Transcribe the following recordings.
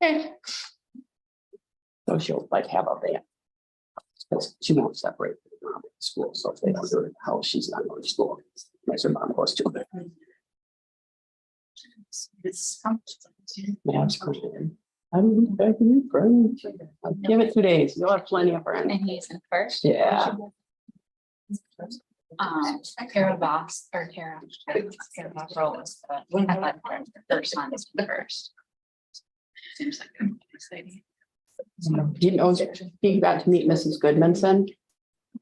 Okay. So she'll like have a band. Because she won't separate the mom and school, so if they don't do it at the house, she's not going to school. That's her mom goes to. Yeah, it's great. I'm back to you, friend. Give it 2 days. You'll have plenty of friends. And he's in first. Yeah. Kara Boss or Kara Boss was the athletic director. Their son is the first. Seems like a nice lady. He knows, he got to meet Mrs. Goodmanson.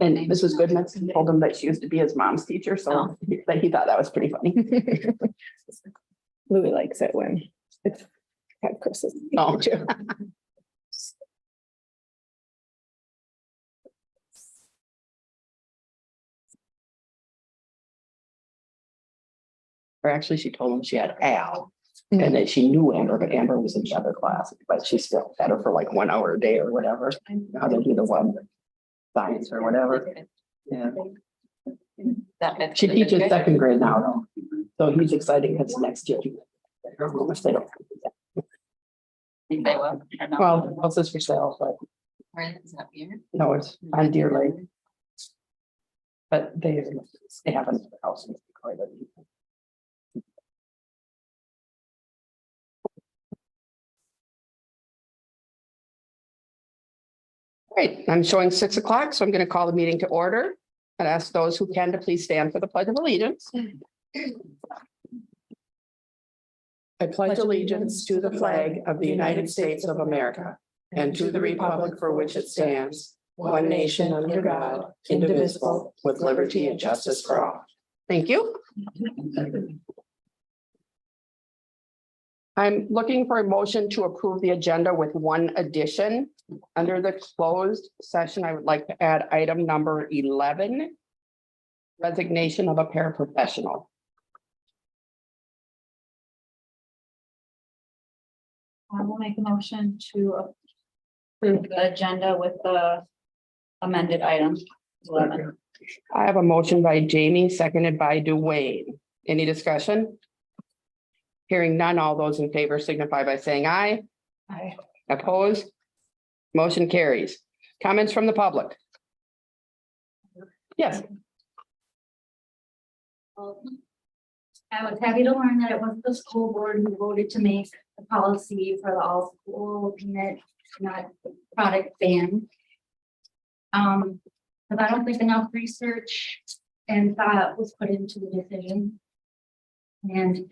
And Mrs. Goodmanson told him that she used to be his mom's teacher, so he thought that was pretty funny. Louis likes it when it's had Chris's. Oh. Or actually, she told him she had Al and that she knew Amber, but Amber was in the other class, but she still had her for like 1 hour a day or whatever. How they do the one science or whatever. Yeah. She teaches 2nd grade now, though. So he's excited because next year. If they don't. Think they will. or not? Well, house is for sale, but Where is that weird? no, it's on Deer Lake. But they have another house in Detroit. Great, I'm showing 6 o'clock, so I'm going to call the meeting to order and ask those who can to please stand for the Pledge of Allegiance. I pledge allegiance to the flag of the United States of America and to the republic for which it stands, one nation under God, indivisible, with liberty and justice for all. Thank you. I'm looking for a motion to approve the agenda with one addition. Under the closed session, I would like to add item number 11, resignation of a paraprofessional. I will make a motion to approve the agenda with the amended items. 11. I have a motion by Jamie, seconded by Dwayne. Any discussion? Hearing none, all those in favor signify by saying aye. Aye. Opposed? Motion carries. Comments from the public? Yes. I was happy to learn that it was the school board who voted to make the policy for the all school peanut nut product ban. Because I don't think enough research and thought was put into the decision. And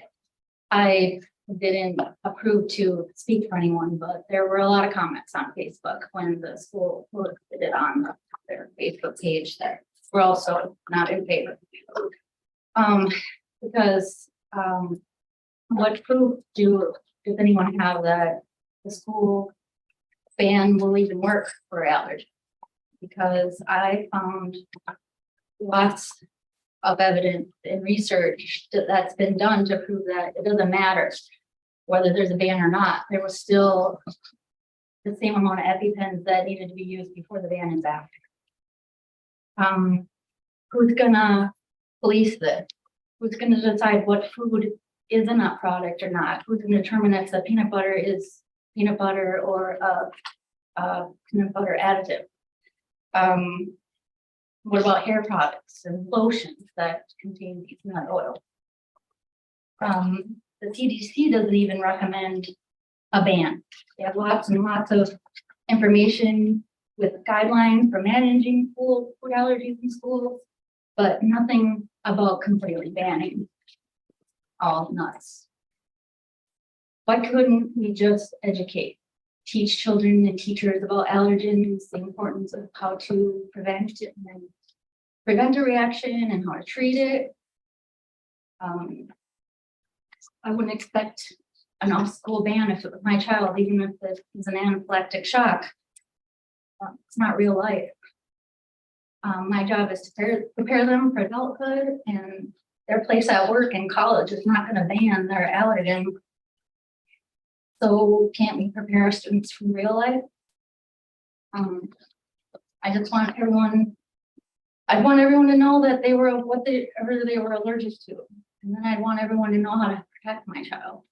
I didn't approve to speak for anyone, but there were a lot of comments on Facebook when the school posted it on their Facebook page that we're also not in favor. Because what proof does anyone have that the school ban will even work for allergy? Because I found lots of evidence and research that's been done to prove that it doesn't matter whether there's a ban or not. There was still the same amount of EpiPens that needed to be used before the ban is after. Who's gonna police this? Who's gonna decide what food is a nut product or not? Who's gonna determine if the peanut butter is peanut butter or a peanut butter additive? What about hair products and lotions that contain peanut oil? The CDC doesn't even recommend a ban. They have lots and lots of information with guidelines for managing food allergies in schools, but nothing about completely banning all nuts. Why couldn't we just educate, teach children and teachers about allergens, the importance of how to prevent it and prevent a reaction and how to treat it? I wouldn't expect an off-school ban if it was my child, even if it was an anaphylactic shock. It's not real life. My job is to prepare them for adulthood, and their place at work in college is not going to ban their allergen. So can't we prepare our students for real life? I just want everyone, I want everyone to know that they were whatever they were allergic to. And then I want everyone to know how to protect my child.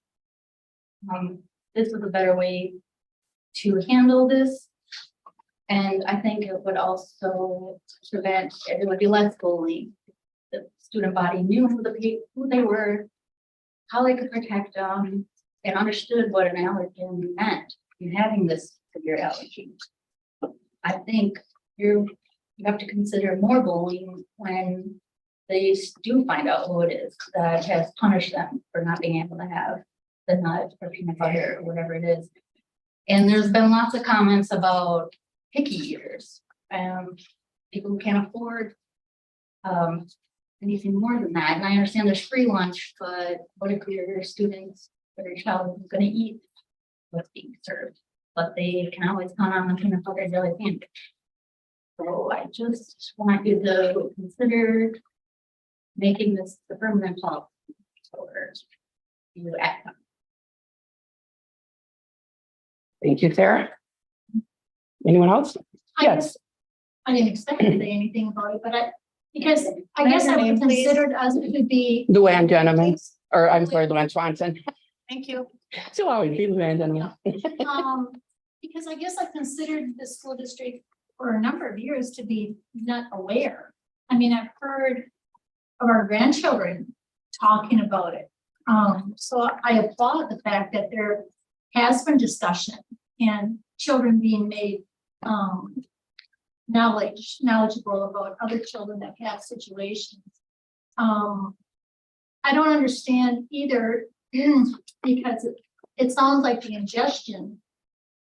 this was a better way to handle this. And I think it would also prevent, it would be less bullying. The student body knew who they were, how they could protect them, and understood what an allergen meant in having this severe allergy. I think you have to consider more bullying when they do find out who it is that has punished them for not being able to have the nut or peanut butter or whatever it is. And there's been lots of comments about picky eaters, people who can't afford anything more than that. And I understand there's free lunch, but what if your students or your child is going to eat what's being served? But they can always count on the peanut butter jelly sandwich. So I just want you to consider making this the permanent policy or you act on. Thank you, Sarah. Anyone else? Yes. I didn't expect to say anything about it, but because I guess I would have considered us to be. Luann Gentleman, or I'm sorry, Luann Swanson. Thank you. So always be Luann Gentleman. Because I guess I've considered the school district for a number of years to be not aware. I mean, I've heard of our grandchildren talking about it. So I applaud the fact that there has been discussion and children being made knowledgeable about other children that have situations. I don't understand either because it sounds like the ingestion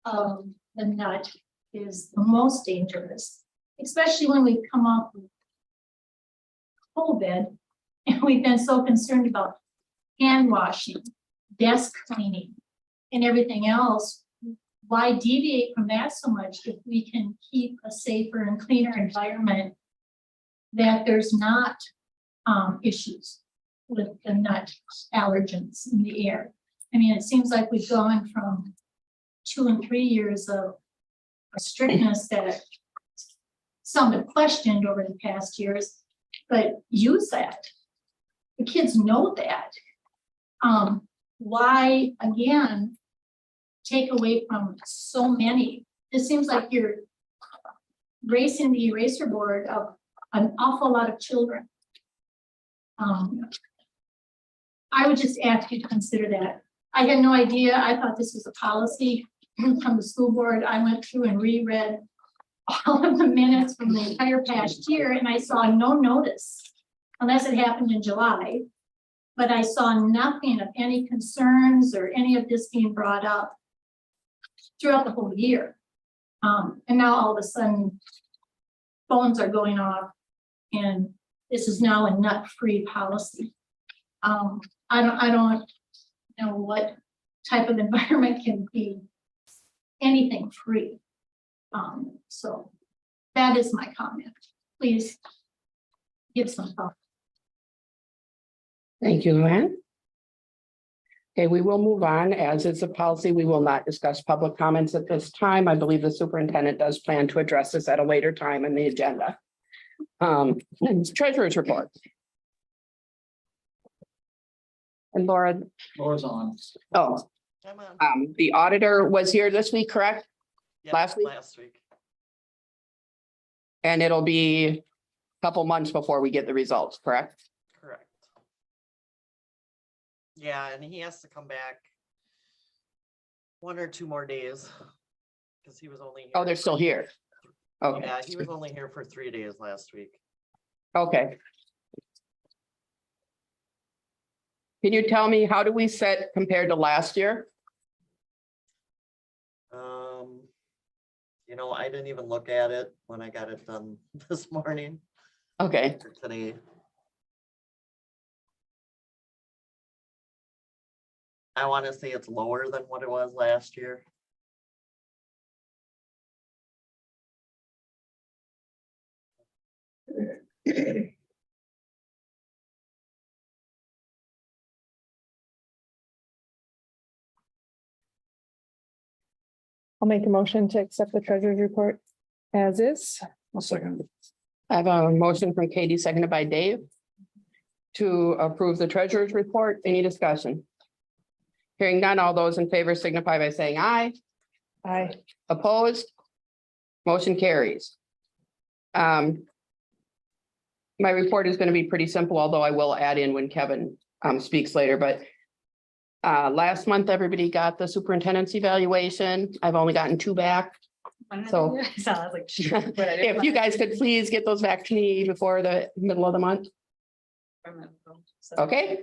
of the nut is the most dangerous, especially when we come off with COVID and we've been so concerned about hand washing, desk cleaning, and everything else. Why deviate from that so much if we can keep a safer and cleaner environment that there's not issues with the nut allergens in the air? I mean, it seems like we've gone from 2 and 3 years of a strictness that some have questioned over the past years, but use that. The kids know that. Why, again, take away from so many? It seems like you're racing the eraser board of an awful lot of children. I would just ask you to consider that. I had no idea. I thought this was a policy from the school board. I went through and reread all of the minutes from the entire past year, and I saw no notice, unless it happened in July. But I saw nothing of any concerns or any of this being brought up throughout the whole year. And now all of a sudden, phones are going off, and this is now a nut-free policy. I don't know what type of environment can be anything free. So that is my comment. Please give some thought. Thank you, Luann. Okay, we will move on. As it's a policy, we will not discuss public comments at this time. I believe the superintendent does plan to address this at a later time in the agenda. Treasurer's report. And Laura, Laura's on. oh, I'm on. the auditor was here this week, correct? Yeah, last week? Last week. And it'll be a couple months before we get the results, correct? Correct. Yeah, and he has to come back 1 or 2 more days. Because he was only here. Oh, they're still here. Okay, Yeah, he was only here for 3 days last week. okay. Can you tell me, how do we set compared to last year? You know, I didn't even look at it when I got it done this morning Okay, or today. I want to say it's lower than what it was last year. I'll make a motion to accept the treasurer's report as is. I'll second. I have a motion from Katie, seconded by Dave, to approve the treasurer's report. Any discussion? Hearing none, all those in favor signify by saying aye. Aye. Opposed? Motion carries. My report is going to be pretty simple, although I will add in when Kevin speaks later, but last month, everybody got the superintendent's evaluation. I've only gotten 2 back. So- So I was like. If you guys could please get those back to me before the middle of the month, okay?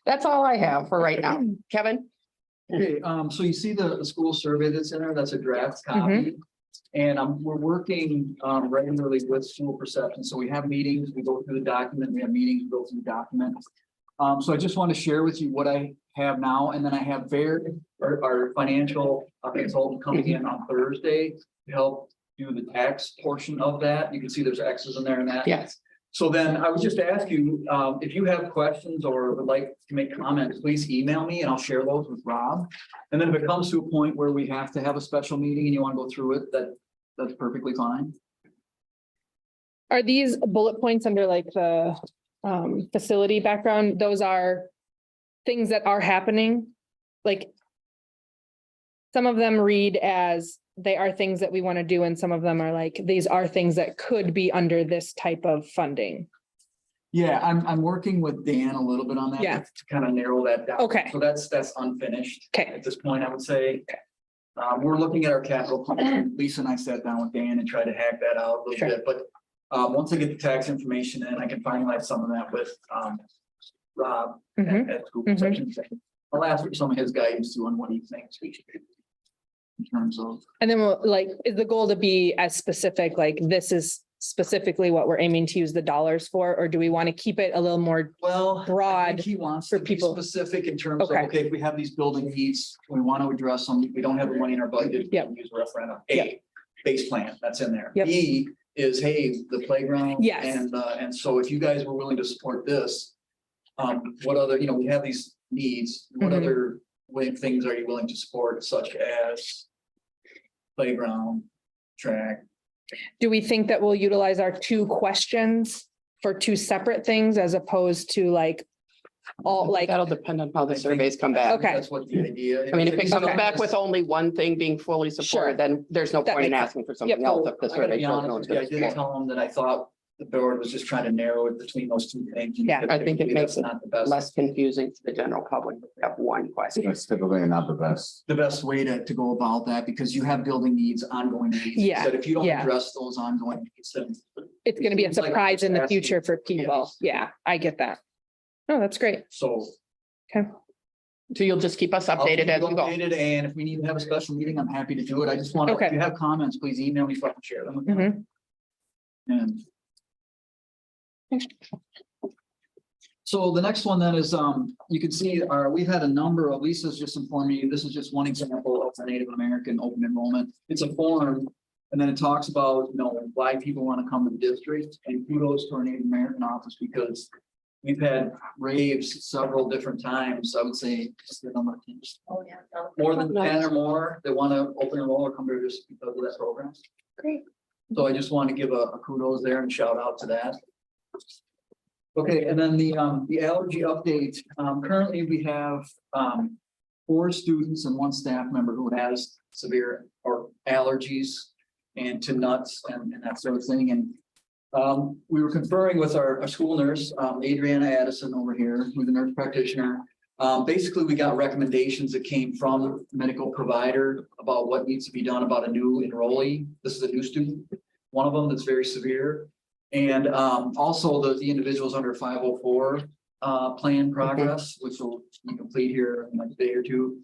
That's all I have for right now. Kevin? Okay, so you see the school survey that's in there, that's a draft copy. And we're working regularly with school perception, so we have meetings, we go through the document, we have meetings, we go through the document. So I just want to share with you what I have now, and then I have our financial consultant coming in on Thursday to help do the tax portion of that. You can see there's X's in there and that. Yes. So then I would just ask you, if you have questions or would like to make comments, please email me and I'll share those with Rob. And then if it comes to a point where we have to have a special meeting and you want to go through it, that's perfectly fine. Are these bullet points under like the facility background? Those are things that are happening, like some of them read as they are things that we want to do, and some of them are like, these are things that could be under this type of funding. Yeah, I'm working with Dan a little bit on that. Yeah. To kind of narrow that down. Okay. So that's unfinished Okay, at this point, I would say. We're looking at our capital plan. Lisa and I sat down with Dan and tried to hack that out a Sure. little bit, but once I get the tax information in, I can finalize some of that with Rob Mhm. at school Mhm. section. I'll ask for some of his guidance too on what he thinks we should do in terms of. and then we'll like, is the goal to be as specific, like this is specifically what we're aiming to use the dollars for, or do we want to keep it a little more? Well, I Broad think he wants for to be people. specific in terms of, Okay. okay, if we have these building needs, we want to address them, we don't have the money in our budget. we Yep. can Use referendum. Yep. A, base plan, that's in there. Yep. B is, hey, the playground. Yes. And so if you guys were willing to support this, what other, we have these needs, what Mhm. other things are you willing to support, such as playground, track? Do we think that we'll utilize our 2 questions for 2 separate things as opposed to like all like, That'll depend on how the I think- surveys come back. Okay. That's what the idea is. I mean, if it comes Okay. back with only one thing being fully Sure. supported, then there's no That point in makes asking for something Yep. else if the I gotta survey be shows no honest one's with you, I gonna did support. tell them that I thought the board was just trying to narrow it between those 2 things. Yeah. I think it Typically, makes that's it not the best. Less confusing to the general public if we have one question. That's typically not the best. The best way to go about that, because you have building needs, ongoing needs. Yeah, That if you don't yeah. address those ongoing needs, then. it's gonna be a Seems like surprise in the asking future for people. Yes. Yeah, I get that. No, that's great. So. So you'll just keep us I'll keep updated as you we go. updated, and if we need to have a special meeting, I'm happy to do it. I just want to, Okay. if you have comments, please email me so I can share them with you. Mhm. And. So the next one then is, you can see, we've had a number of, Lisa's just informed me, this is just one example of the Native American open enrollment. It's a form, and then it talks about, why people want to come to the district, and kudos to our Native American office, because we've had raves several different times, I would say, just the number of times. Oh, yeah. More than 10 or more that want to open enroll or come to just because of that program. Great. So I just want to give a kudos there and shout out to that. Okay, and then the allergy update, currently we have 4 students and 1 staff member who has severe or allergies and to nuts and that sort of thing. And we were conferring with our school nurse, Adriana Addison over here, who's a nurse practitioner. Basically, we got recommendations that came from the medical provider about what needs to be done about a new enrollee. This is a new student, one of them that's very severe. And also the individuals under 504 plan progress, which will be complete here in a day or 2.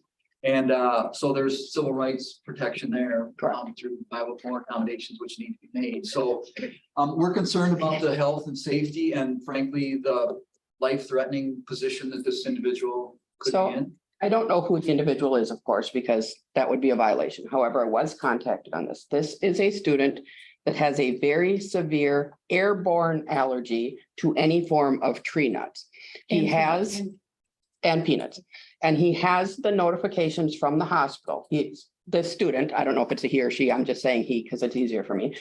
And so there's civil rights protection there through 504 accommodations which need to be made. So we're concerned about the health and safety and frankly, the life-threatening position that this individual could So- be in. I don't know who the individual is, of course, because that would be a violation. However, I was contacted on this. This is a student that has a very severe airborne allergy to any form of tree nuts. He has, and peanuts, and he has the notifications from the hospital. He's the student, I don't know if it's a he or she, I'm just saying he because it's easier for me.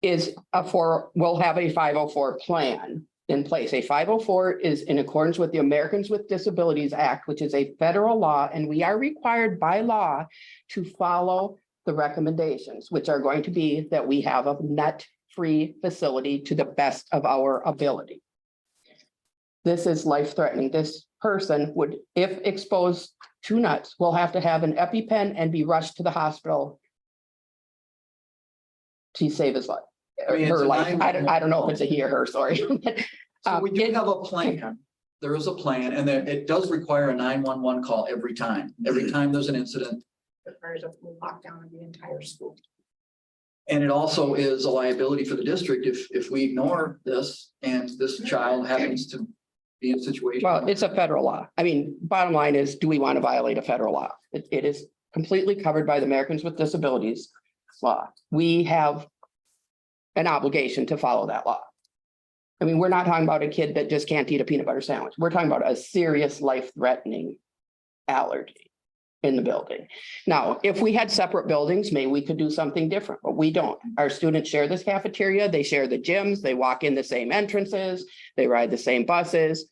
Will have a 504 plan in place. A 504 is in accordance with the Americans with Disabilities Act, which is a federal law, and we are required by law to follow the recommendations, which are going to be that we have a net-free facility to the best of our ability. This is life-threatening. This person would, if exposed to nuts, will have to have an EpiPen and be rushed to the hospital to save his life. I mean, it's Her a life. I don't know if 911 it's a he or her, sorry. So we do It- have a plan. There is a plan, and then it does require a 911 call every time. Every time there's an incident. Requires a full lockdown of the entire school. And it also is a liability for the district if we ignore this and this child happens to be in a situation. Well, it's a federal law. I mean, bottom line is, do we want to violate a federal law? It is completely covered by the Americans with Disabilities law. We have an obligation to follow that law. I mean, we're not talking about a kid that just can't eat a peanut butter sandwich. We're talking about a serious life-threatening allergy in the building. Now, if we had separate buildings, maybe we could do something different, but we don't. Our students share this cafeteria, they share the gyms, they walk in the same entrances, they ride the same buses.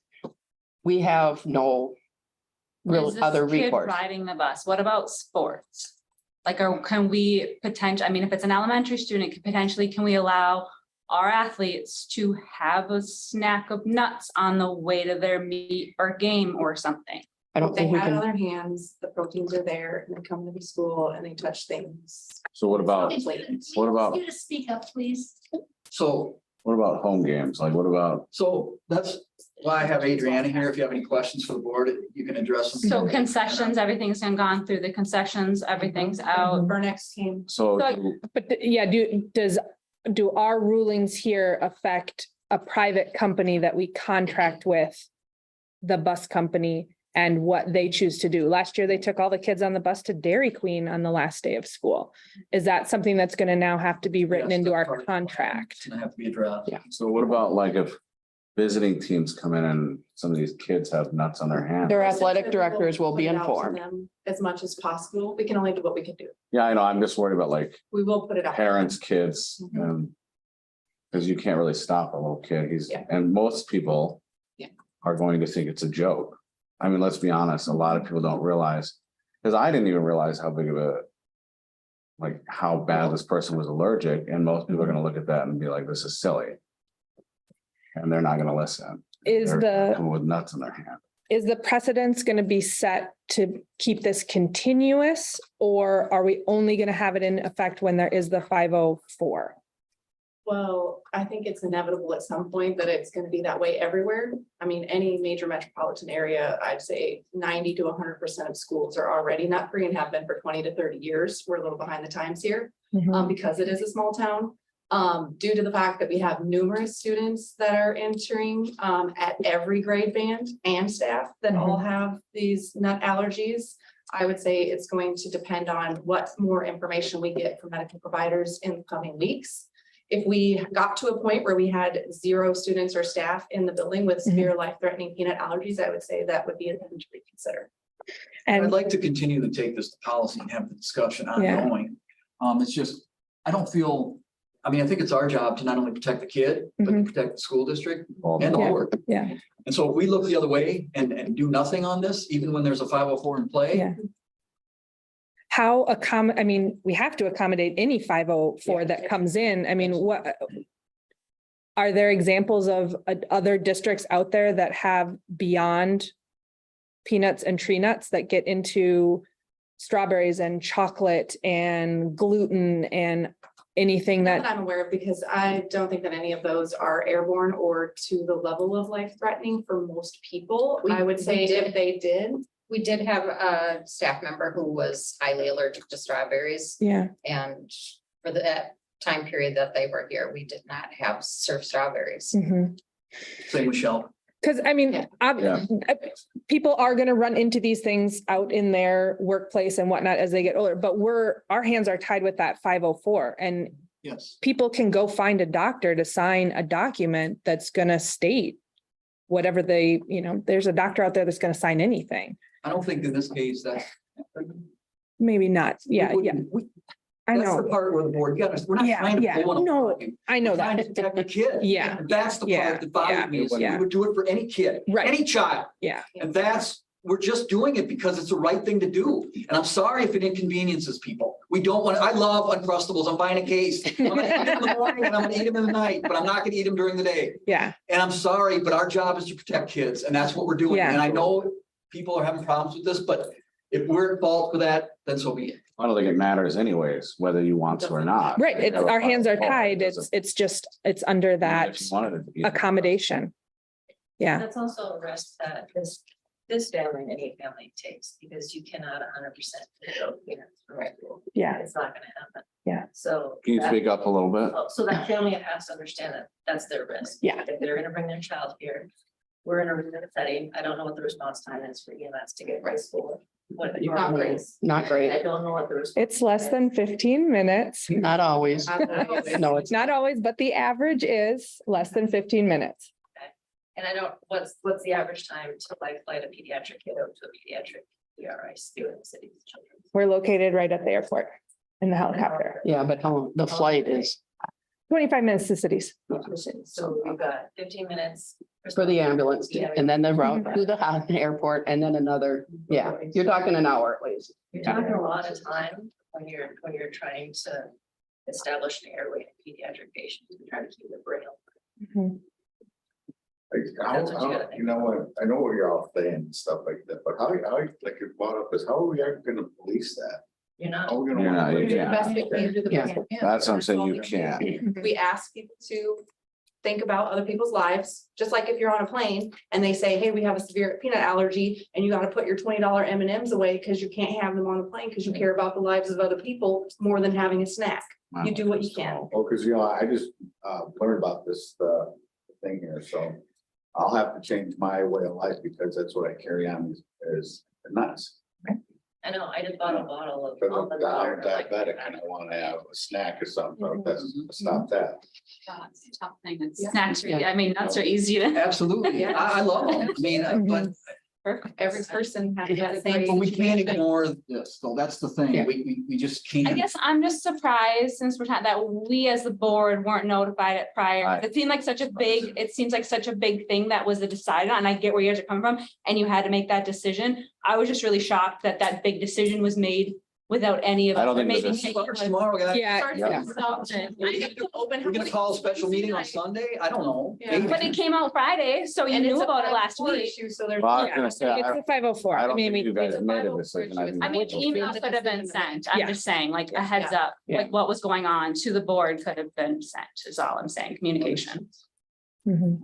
We have no real Is this other kid recourse. riding the bus? What about sports? Like, can we potentially, I mean, if it's an elementary student, can we allow our athletes to have a snack of nuts on the way to their meet or game or something? I don't They think we have it on can, their hands, the proteins are there, and they come to the school and they touch things. So what about, what about, You just speak up, please. So, what about home games? Like, what about, so that's why I have Adriana here. If you have any questions for the board, you can address them. So concessions, everything's gone through the concessions, everything's out. Bernex came. so So- But yeah, do our rulings here affect a private company that we contract with? The bus company and what they choose to do? Last year, they took all the kids on the bus to Dairy Queen on the last day of school. Is that something that's gonna now have to be written Yes, into that's our part of the plan. It's contract? gonna have to be addressed. Yeah. so what about like if visiting teams come in and some of these kids have nuts on their hands? their athletic directors will be Put it out to informed. them As much as possible. We can only do what we can do. Yeah, I know. I'm just worried about like We will put it out. parents, kids, Mhm. and because you can't really stop a little kid. Yeah. And most people Yeah. are going to think it's a joke. I mean, let's be honest, a lot of people don't realize, because I didn't even realize how big of a, like, how bad this person was allergic, and most people are gonna look at that and be like, this is silly. And they're not gonna listen. Is They're the, coming with nuts in their hand. is the precedence gonna be set to keep this continuous? Or are we only gonna have it in effect when there is the 504? Well, I think it's inevitable at some point that it's gonna be that way everywhere. I mean, any major metropolitan area, I'd say 90 to 100% of schools are already nut free and have been for 20 to 30 years. We're a little behind the times here. Because it is a small town. Due to the fact that we have numerous students that are entering at every grade band and staff that all have these nut allergies. I would say it's going to depend on what more information we get from medical providers in the coming weeks. If we got to a point where we had 0 students or staff in the building with severe life-threatening peanut allergies, I would say that would be a thing to reconsider. I'd And like to continue to take this to policy and have the discussion Yeah. ongoing. It's just, I don't feel, I mean, I think it's our job to not only protect the kid, but to Mhm. protect the school district All and the Yeah. board. yeah, And so if we look the other way and do nothing on this, even when there's a 504 in play. Yeah. how I mean, we have to accommodate any 504 that comes in. I mean, what? Are there examples of other districts out there that have beyond peanuts and tree nuts that get into strawberries and chocolate and gluten and anything Not that that, I'm aware of, because I don't think that any of those are airborne or to the level of life-threatening for most people. I would say if they did. We did have a staff member who was highly allergic to strawberries, yeah, and for that time period that they were here, we did not have served strawberries. mhm. Same with Shell. Cause I mean, Yeah. people are gonna run into these things out in their workplace and whatnot as they get older, but our hands are tied with that 504. And Yes. people can go find a doctor to sign a document that's gonna state whatever they, there's a doctor out there that's gonna sign anything. I don't think in this case that. Maybe not. Yeah, we yeah. wouldn't- we- I That's the know, part where the board, you gotta, we're not Yeah, trying to. yeah. pull one No, on you. I know We're trying to that. protect the kid. Yeah, And that's the yeah, part that bothers me, is yeah. we would do it for any kid, Right. any child. Yeah. And that's, we're just doing it because it's the right thing to do. And I'm sorry if it inconveniences people. We don't want, I love Uncrustables. I'm buying a case. I'm gonna eat them in the morning and I'm gonna eat them in the night, but I'm not gonna eat them during the day. Yeah, And I'm sorry, but our job is to protect kids, and that's what we're doing. Yeah. And I know people are having problems with this, but if we're at fault for that, then so be it. I don't think it matters anyways, whether you want to or not. right. It's, our hands are tied. Doesn't- It's just, it's under even that if you wanted it to be. accommodation. Yeah, That's also a risk that this family and any family takes, because you cannot 100%. Right. yeah, It's not gonna happen. Yeah. So. Can you that- speak up a little bit? So that family has to understand that that's their risk. Yeah. If they're gonna bring their child here, we're in a remote setting. I don't know what the response time is for EMS to get right school. What the normal is. Not great. I don't know what the response. it's less than 15 minutes. Not always. No, it's Not always, but the average is less than 15 minutes. And I don't, what's the average time to like flight a pediatric kiddo to a pediatric ERI student in the city's children? We're located right at the airport in the helicopter. Yeah, but the flight is 25 minutes to cities. So we've got 15 minutes. for the ambulance and then the route to the airport and then another, yeah, you're talking an hour at least. You're talking a lot of time when you're trying to establish an airway in a pediatric patient, and trying to keep it braille. Mhm. That's what you gotta think. You know what, I know what you're all saying and stuff like that, but how, like you brought up is, how are we ever gonna police that? You're not. How are we gonna? You're not, you We do the can't. best we can do the Yeah. best we can. That's what I'm saying, all you we can't. can. We ask people to think about other people's lives, just like if you're on a plane and they say, hey, we have a severe peanut allergy and you gotta put your $20 M&Ms away because you can't have them on the plane because you care about the lives of other people more than having a snack. You do what you can. Oh, cause you know, I just learned about this thing here, so I'll have to change my way of life because that's what I carry on is nuts. I know, I just bought a bottle of Cause I'm almond water. diabetic and I wanna have a snack or something, so that's, stop that. It's a tough thing. It's Yeah. snacks, are- I mean, nuts are easy to. Absolutely. Yeah. I love them. I mean, but Every person has that but same. we can't ignore this, so that's the thing. Yeah. We just can't. I guess I'm just surprised since we're talking that we as the board weren't notified it prior. Right. It seemed like such a big, it seems like such a big thing that was decided on. And I get where you guys are coming from and you had to make that decision. I was just really shocked that that big decision was made without any of I us. don't think maybe this- taking, like, Tomorrow, we're gonna, Yeah, Yeah. we're gonna call a special meeting on Sunday? I don't know. Yeah. Maybe. But it came out Friday, so you And it's knew a about it last 504 week. issue, so there's. Well, I was Yeah. gonna say, It's the 504. I don't mean, think you guys it's a made a 504 decision. issue. I I think I mean, it's a- emails could have been sent. I'm Yeah. just saying, like a heads up, Yeah. like what was going on to the board could have been sent, is all I'm saying, communication. Mhm.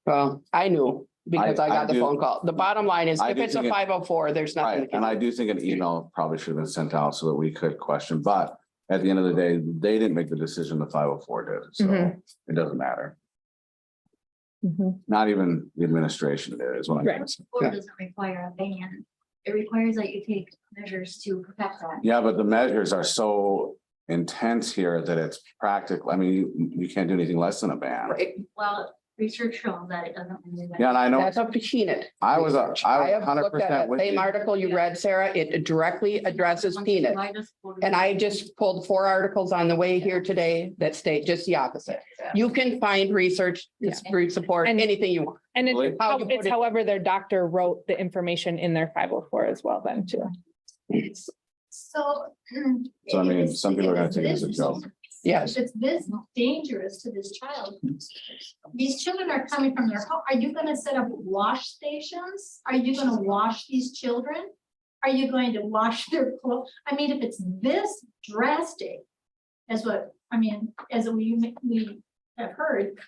Well, I knew because I I got the do- phone call. The bottom line is I if do it's a think it- 504, there's nothing. Right, and I do think an email probably should have been sent out so that we could question, but at the end of the day, they didn't make the decision, the 504 did, so Mhm. it doesn't matter. Mhm. Not even the administration did, is what I'm. Right. saying. Board doesn't require a ban. It requires that you take measures to protect that. Yeah, but the measures are so intense here that it's practical. I mean, you can't do anything less than a ban. Right. Well, research shows that it doesn't. really Yeah, and I know, That's up to Keenan. I was I have 100% looked at with the same you. article you read, Sarah. It directly addresses peanut. And I just pulled 4 articles on the way here today that state just the opposite. You can find research to support And- anything you want. And Really? it's, How you put it's it- however their doctor wrote the information in their 504 as well then too. So. So I mean, if some people are gonna it's take it as a this- joke. Yes. If it's this dangerous to this child, these children are coming from their home. Are you gonna set up wash stations? Are you gonna wash these children? Are you going to wash their clothes? I mean, if it's this drastic, as what, I mean, as we have heard,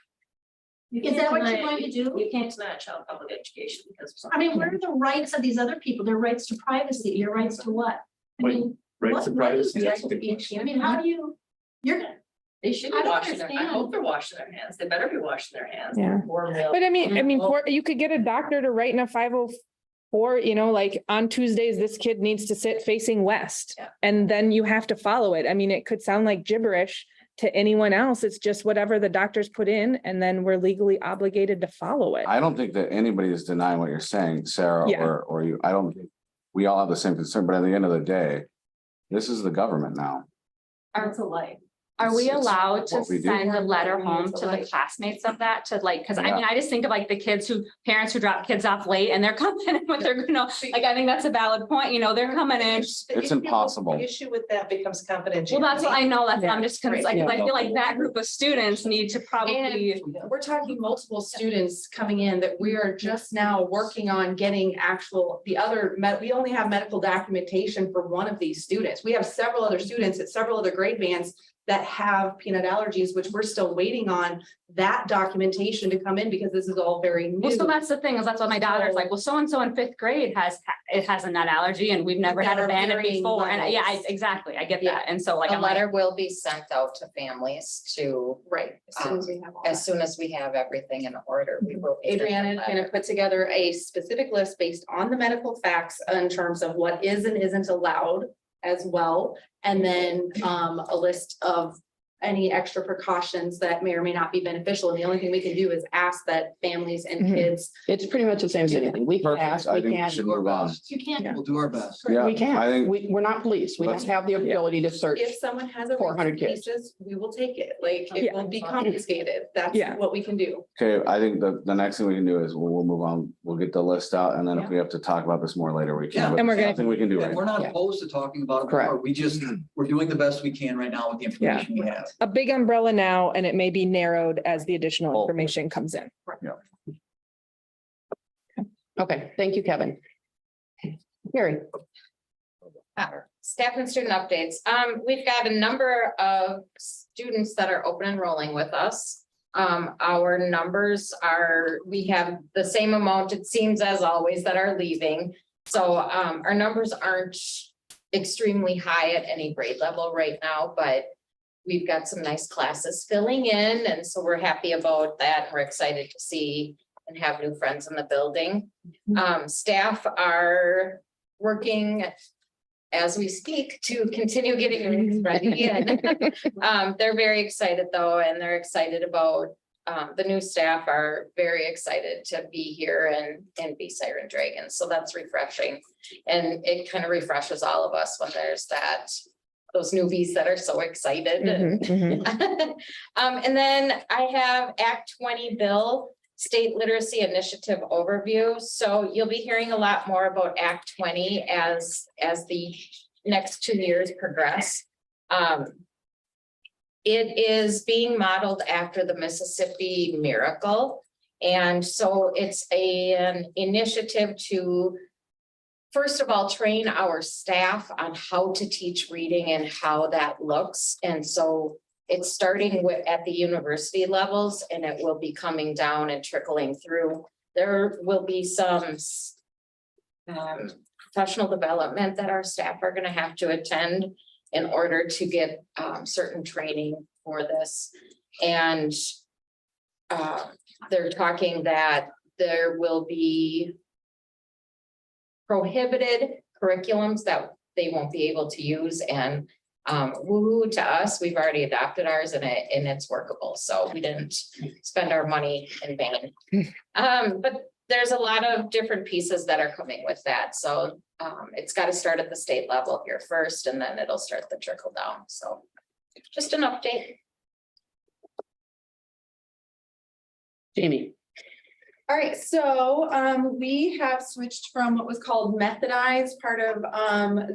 is that what you're going to do? You can't deny a child public education because. of I mean, something. what are the rights of these other people? Their rights to privacy, your rights to what? I mean, Rights to what rights privacy, do that's you- the question. I mean, how do you, you're gonna, They should I be don't washing their, I understand. hope they're washing their hands. They better be washing their hands. Yeah. Or they'll- But I mean, you could get a doctor to write in a 504, like on Tuesdays, this kid needs to sit facing west. Yeah. And then you have to follow it. I mean, it could sound like gibberish to anyone else. It's just whatever the doctors put in and then we're legally obligated to follow it. I don't think that anybody is denying what you're saying, Sarah, Yeah. or you. I don't think we all have the same concern, but at the end of the day, this is the government now. Are, a life. are we It's allowed to what we do. send a letter Yeah, home it's to the like- classmates of that to like, because I Yeah. mean, I just think of like the kids parents who drop kids off late and they're coming in with their, like, I think that's a valid point, they're coming in. It's impossible. The issue with that becomes confidential. Well, that's what I know, that's, I'm just, Right. like, 'cause I feel like that group of students need to probably. We're talking multiple students coming in that we are just now working on getting we only have medical documentation for one of these students. We have several other students at several other grade bands that have peanut allergies, which we're still waiting on that documentation to come in because this is all very new. Well, so that's the thing, is that's what my daughter's like, well, so-and-so in fifth grade has a nut allergy and we've never had There a are ban it varying before, and yeah, levels. exactly, I get Yeah. that, and so like, A I'm like, letter will be sent out to families to, Right, as soon as we have all that. as soon as we have everything in order, we will. be sending Adriana is a gonna letter. put together a specific list based on the medical facts in terms of what is and isn't allowed as well. And then a list of any extra precautions that may or may not be beneficial. And the only thing we can do is ask that families and Mhm. kids. It's pretty much the same as anything. We can Perfect. ask, I we think we can't, should move on. You can't. We'll do our best. Yeah, we I can't. think- We're not police. We don't Let's- have the ability to search. If someone has a 400 kids. pieces, we will take it. Like, it Yeah. won't be confiscated. That's Yeah. what we can do. Okay, I think the next thing we can do is we'll move on. We'll get the list out and then if we have to talk about this more later, we Yeah. can. but And we're there's gonna- nothing we can do Yeah, right we're now. not Yeah. opposed to talking about it Correct. more. We're doing the best we can right now with the information we have. A big umbrella now, and it may be narrowed as the additional Oh. information comes in. Okay, thank you, Kevin. Gary, Staff and student updates. We've got a number of students that are open enrolling with us. Our numbers are, we have the same amount, it seems as always, that are leaving. So, our numbers aren't extremely high at any grade level right now, but we've got some nice classes filling in, and so we're happy about that. We're excited to see and have new friends in the building. Staff are working as we speak to continue getting rooms ready. And they're very excited though, and they're excited about, the new staff are very excited to be here and be Siren Dragons. So that's refreshing. And it kind of refreshes all of us when there's those newbies that are so excited. Mhm, mhm. And then I have Act 20 bill, State Literacy Initiative overview. So you'll be hearing a lot more about Act 20 as the next 2 years progress. It is being modeled after the Mississippi Miracle. And so it's an initiative to, first of all, train our staff on how to teach reading and how that looks. And so it's starting at the university levels, and it will be coming down and trickling through. There will be some professional development that our staff are going to have to attend in order to get certain training for this. And they're talking that there will be prohibited curriculums that they won't be able to use, and woo to us, we've already adopted ours and it's workable, so we didn't spend our money in vain. But there's a lot of different pieces that are coming with that, so it's got to start at the state level here first, and then it'll start the trickle down, so just an update. Jamie. All right, so we have switched from what was called Methodize, part of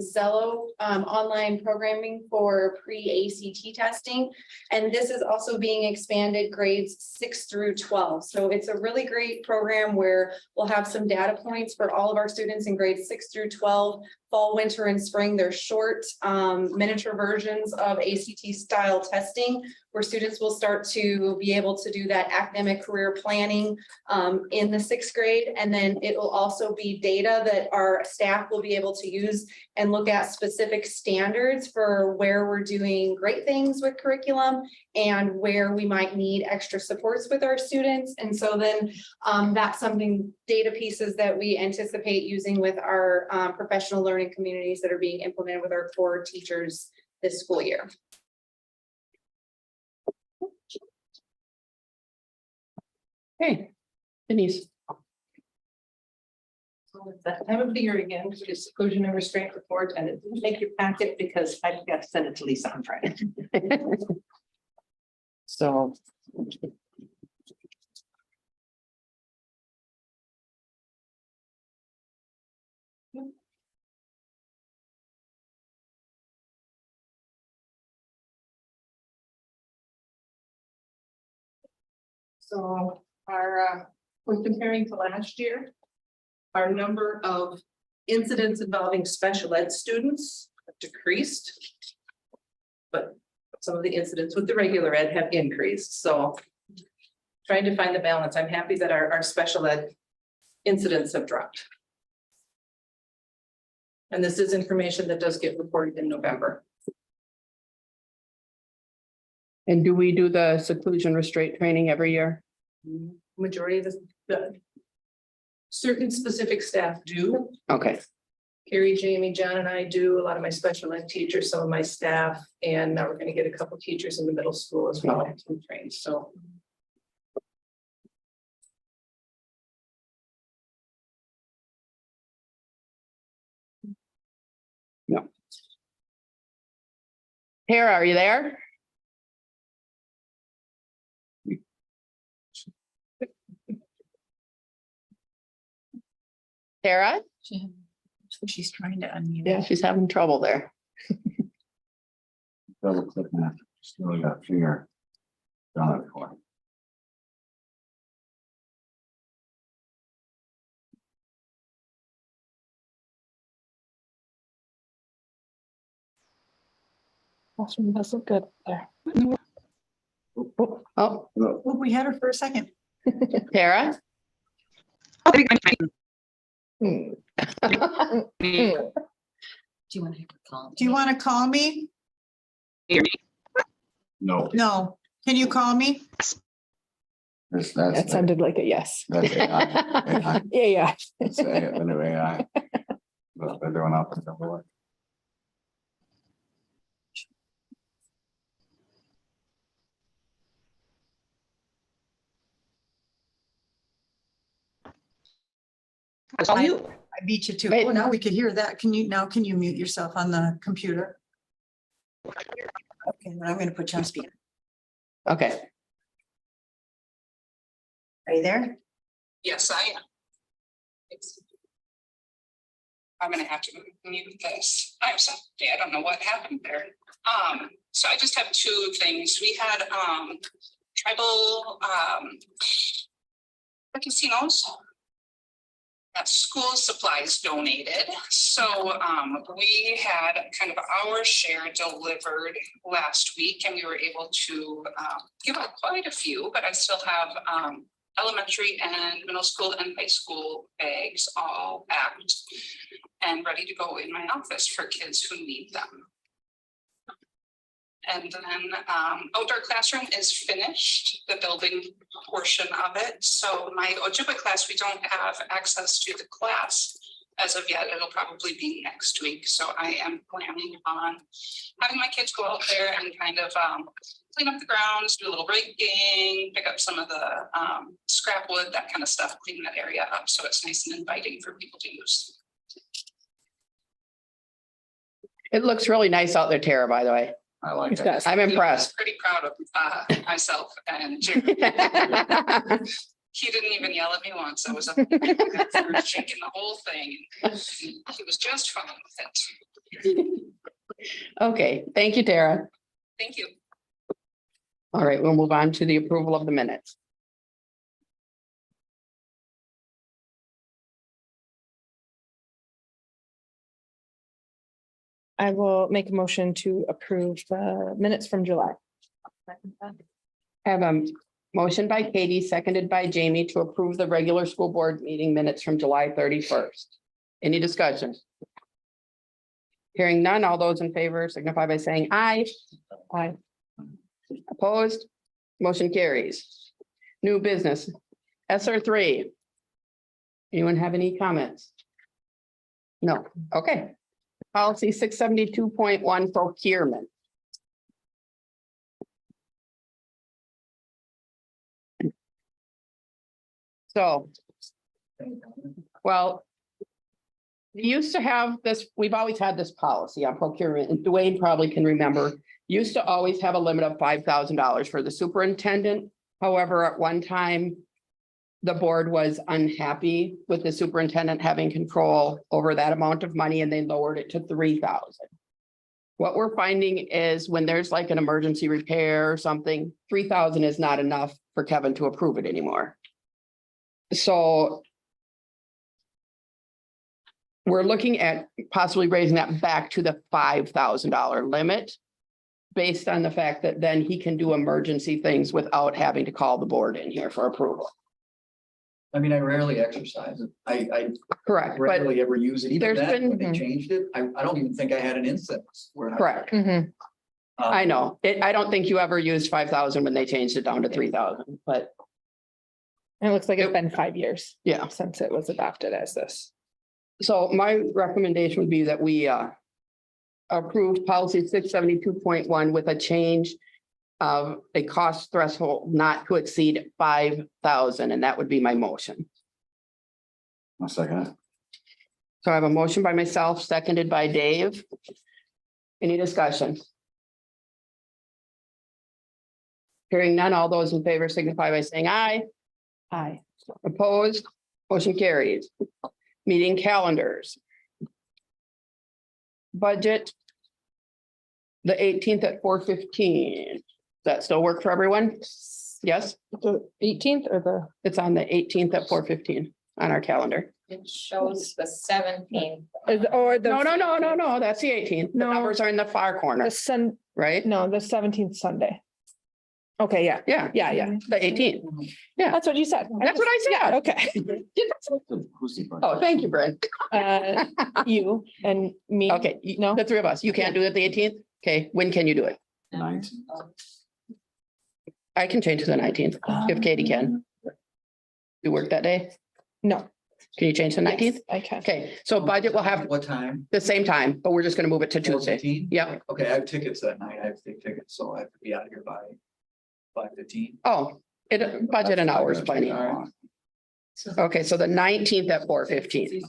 Zello online programming for pre-ACT testing. And this is also being expanded grades 6 through 12. So it's a really great program where we'll have some data points for all of our students in grades 6 through 12, fall, winter, and spring. They're short miniature versions of ACT style testing, where students will start to be able to do that academic career planning in the 6th grade. And then it will also be data that our staff will be able to use and look at specific standards for where we're doing great things with curriculum and where we might need extra supports with our students. And so then that's something, data pieces that we anticipate using with our professional learning communities that are being implemented with our core teachers this school year. Hey, Denise. It's that time of the year again, for the seclusion and restraint report, and it didn't make your packet because I forgot to send it to Lisa on Friday. So. So we're comparing to last year. Our number of incidents involving special ed students have decreased. But some of the incidents with the regular ed have increased, so. Trying to find the balance. I'm happy that our special ed incidents have dropped. And this is information that does get reported in November. And do we do the seclusion restraint training every year? Majority of the certain specific staff do. Okay, Carrie, Jamie, John and I do, a lot of my special ed teachers, some of my staff, and now we're gonna get a couple teachers in the middle school as well to train, so. Tara, are you there? Tara? She's trying to unmute. Yeah, she's having trouble there. Double click that, still got finger. Done it for. Awesome, that's look good there. Oh, We had her for a second. Tara? Hmm. Do you want to call? Do you want to call me? No, No. Can you call me? that's, That sounded like a yes. That's AI. Yeah, yeah. That's AI, the new AI. But they're doing opposite of what. I beat you to it. Wait. Oh, now we could hear that. Can you mute yourself on the computer? Okay, then I'm gonna put you on speaker. Okay, Are you there? Yes, I am. I'm gonna have to mute this. I'm sorry, I don't know what happened there. So I just have two things. We had tribal casinos. School supplies donated. So we had kind of our share delivered last week, and we were able to give out quite a few, but I still have elementary and middle school and high school bags all packed and ready to go in my office for kids who need them. And then outdoor classroom is finished, the building portion of it. So my Ojibwe class, we don't have access to the class as of yet. It'll probably be next week. So I am planning on having my kids go out there and kind of clean up the grounds, do a little raking, pick up some of the scrap wood, that kind of stuff, clean that area up so it's nice and inviting for people to use. it looks really nice out there, Tara, by the way. I like It it. does. I'm impressed. Pretty proud of myself and Jerry. He didn't even yell at me once. I was up there shaking the whole thing. He was just fine with it. Okay, thank you, Tara. Thank you. All right, we'll move on to the approval of the minutes. I will make a motion to approve the minutes from July. Have a motion by Katie, seconded by Jamie to approve the regular school board meeting minutes from July 31st. Any discussion? Hearing none, all those in favor signify by saying aye. Aye. Opposed? Motion carries. New business. SR3. Anyone have any comments? No, okay. Policy 672.1 procurement. So, well, We used to have this, we've always had this policy on procurement, and Dwayne probably can remember. Used to always have a limit of $5,000 for the superintendent. However, at one time, the board was unhappy with the superintendent having control over that amount of money, and they lowered it to 3,000. What we're finding is when there's like an emergency repair or something, 3,000 is not enough for Kevin to approve it anymore. So we're looking at possibly raising that back to the $5,000 limit, based on the fact that then he can do emergency things without having to call the board in here for approval. I mean, I rarely exercise it. I Correct, but rarely ever use it. Even there's then, when been- they changed it, I don't even think I had an instance where. correct. Mhm. I know. I don't think you ever used 5,000 when they changed it down to 3,000, but It looks like it's been 5 years yeah. since it was adopted as this. So my recommendation would be that we approve policy 672.1 with a change of a cost threshold not to exceed 5,000, and that would be my motion. I'll second it. So I have a motion by myself, seconded by Dave. Any discussion? Hearing none, all those in favor signify by saying aye. Aye. Opposed, motion carries. Meeting calendars. Budget. The 18th at 4:15. Does that still work for everyone? Yes, The 18th or the, it's on the 18th at 4:15 on our calendar. It shows the 17th. or the. No, that's the 18th. The No. numbers are in the far corner, The Sun, right? no, the 17th Sunday. Okay, yeah, Yeah, yeah. the 18th. That's what you said. That's what I said. Yeah, okay. Who's the budget? Oh, thank you, Brent. You and me. Okay, No. the three of us. You can't do it the 18th? Okay, when can you do it? 19. I can change to the 19th if Katie can. You work that day? No. Can you change to the 19th? Yes, I can. Okay, so budget will have What time? the same time, but we're just gonna move it to Tuesday. 4:15? Yep. Okay, I have tickets that night. I have to take tickets, so I have to be out of here by 5:15. Oh, budget an hour is plenty. All right. Okay, so the 19th at 4:15.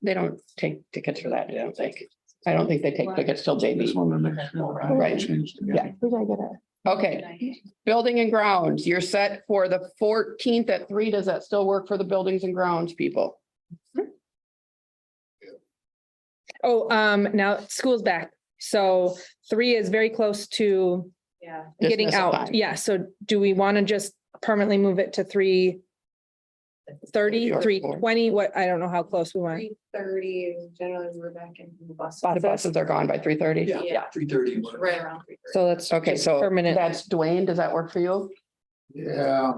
They don't take tickets for that, I don't think. I don't think they take tickets till Just JB. wanted to make sure. Right. Changed Yeah. again. Who did I get it? Okay, building and grounds, you're set for the 14th at 3. Does that still work for the buildings and grounds people? Oh, now school's back. So 3 is very close to Yeah. getting Dismissal out. time. Yeah, so do we want to just permanently move it to 3:30, Or 3:20? What, I don't know how close we want. 3:30, generally we're back in the bus. The buses are gone by 3:30? Yeah, 3:30. Right around 3:30. So let's. Okay, just so Permanent. that's Dwayne. Does that work for you? Yeah.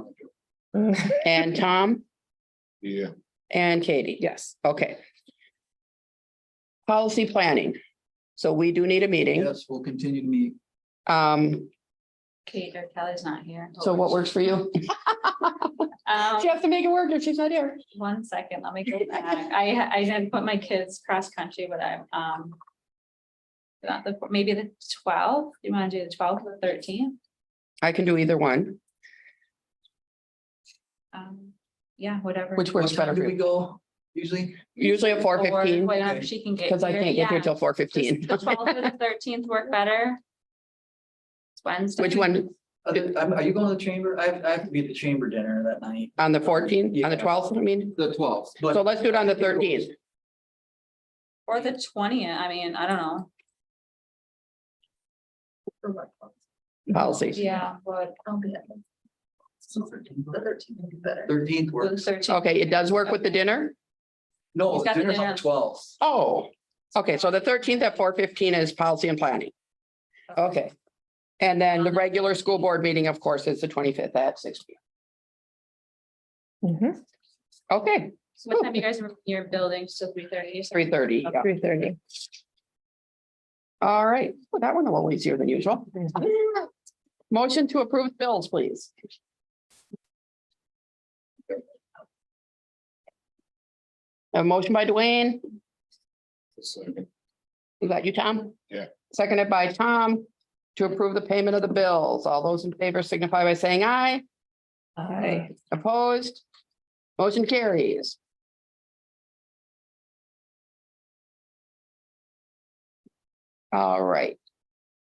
And Tom Yeah. and Katie? Yes. Okay. Policy planning. So we do need a meeting. Yes, we'll continue to meet. Kate or Kelly's not here. So what works for you? She has to make it work if she's not here. 1 second, let me go back. I didn't put my kids cross country, but I'm, not the, maybe the 12th. You want to do the 12th or the 13th? I can do either one. Yeah, whatever. Which What works better time for do we you? go usually? Usually at 4:15, Whenever Okay. she can get. because I here, can't get here yeah. till 4:15. Does the 12th or the 13th work better? It's Wednesday. Which one? Are you going to the chamber? I have to be at the chamber dinner that night. On the 14th, on the 12th, I mean? The 12th. but- So let's do it on the 13th. Or the 20th, I mean, I don't know. Policies. Yeah, but. I'll be at the 13th would be better. 13th The works. 13th. Okay, it does work with the dinner? No, He's got the dinner's on dinner. the 12th. Oh, okay, so the 13th at 4:15 is policy and planning. Okay. And then the regular school board meeting, of course, is the 25th at 6 p.m. Mhm. Okay, So what time you guys are, your building, so 3:30? 3:30. yeah. 3:30. All right, well, that one a little easier than usual. Motion to approve bills, please. A motion by Dwayne. Is that you, Tom? Yeah. Seconded by Tom to approve the payment of the bills. All those in favor signify by saying aye. Aye. Opposed? Motion carries. All right.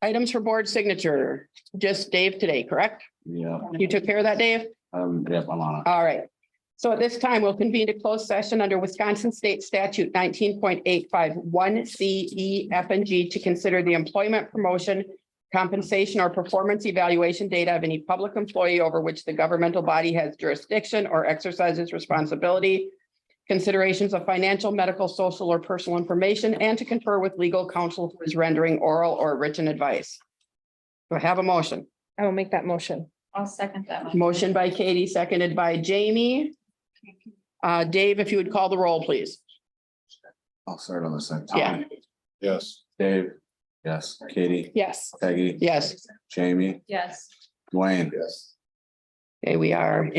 Items for board signature, just Dave today, correct? Yeah, You took care of that, Dave? yep, I'm on it. All right. So at this time, we'll convene to closed session under Wisconsin State Statute 19.851 C, E, F, and G to consider the employment, promotion, compensation, or performance evaluation data of any public employee over which the governmental body has jurisdiction or exercises responsibility, considerations of financial, medical, social, or personal information, and to confer with legal counsel who is rendering oral or written advice. Do I have a motion? I will make that motion. I'll second that. Motion by Katie, seconded by Jamie. Dave, if you would call the roll, please. I'll start on the same Yeah. time. Yes. Dave, yes. Katie, Yes. Peggy, Yes. Jamie, Yes. Dwayne. Yes. Okay, we are